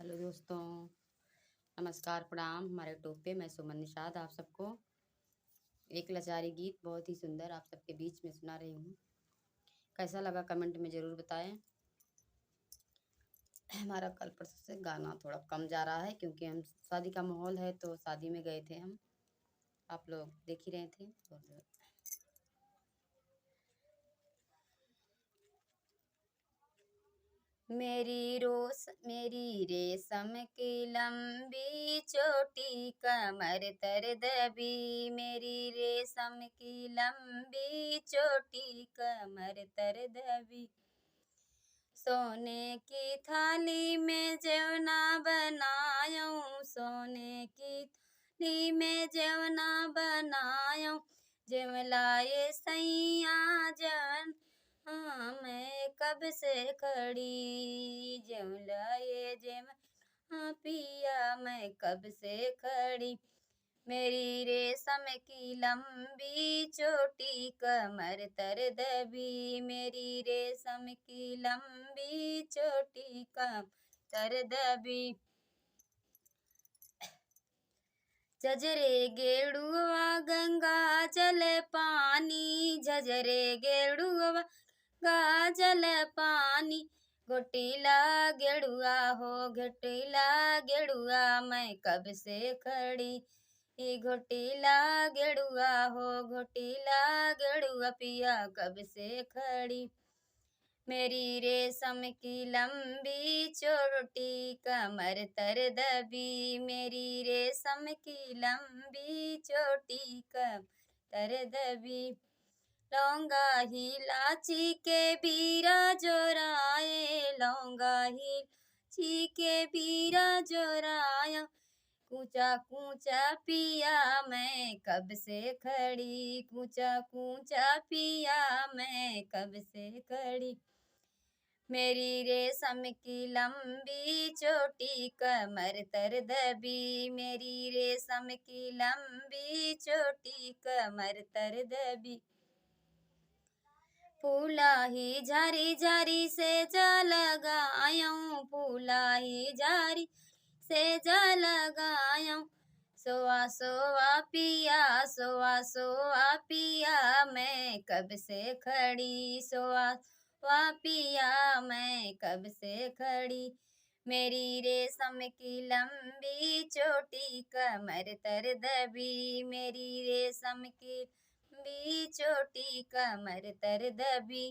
Hello दोस्तों, नमस्कार, प्रणाम। हमारे टॉप पे मैं सुमन निषाद आप सबको एक लाचारी गीत बहुत ही सुंदर आप सबके बीच में सुना रही हूँ। कैसा लगा कमेंट में ज़रूर बताएं। हमारा कल परसों से गाना थोड़ा कम जा रहा है क्योंकि हम शादी का माहौल है तो शादी में गए थे हम। आप लोग देख ही रहे थे और मेरी रेशम की लंबी चोटी कमर तर दबी। मेरी रेशम की लंबी चोटी कमर तर दबी। सोने की थाली में जेवना बनायूं, सोने की थाली में जेवना बनायूं। जेवलाए सैया जवन हाँ मैं कब से खड़ी। जेवलाए जेव हाँ पिया मैं कब से खड़ी। मेरी रेशम की लंबी चोटी कमर तर दबी। मेरी रेशम की लंबी चोटी कमर तर दबी। झजरे गेड़ुआ गंगा जल पानी, झजरे गेड़ुआ गंगा जल पानी। घोटीला गेड़ुआ हो घोटीला गेड़ुआ मैं कब से खड़ी। घोटीला गेड़ुआ हो घोटीला गेड़ुआ पिया कब से खड़ी। मेरी रेशम की लंबी चोटी कमर तर दबी। मेरी रेशम की लंबी चोटी कमर तर दबी। लौंगा इलायची के बीरा जोराए, लौंगा इलायची के बीरा जोराया। कूचा कूचा पिया मैं कब से खड़ी। कूचा कूचा पिया मैं कब से खड़ी। मेरी रेशम की लंबी चोटी कमर तर दबी। मेरी रेशम की लंबी चोटी कमर तर दबी। फूला ही झारी झारी से जा लगायूं, फूला ही झारी से जा लगायूं। सोआ सोआ पिया सोआ सोआ पिया मैं कब से खड़ी। सोआ सोआ पिया मैं कब से खड़ी। मेरी रेशम की लंबी चोटी कमर तर दबी। मेरी रेशम की लंबी चोटी कमर तर दबी।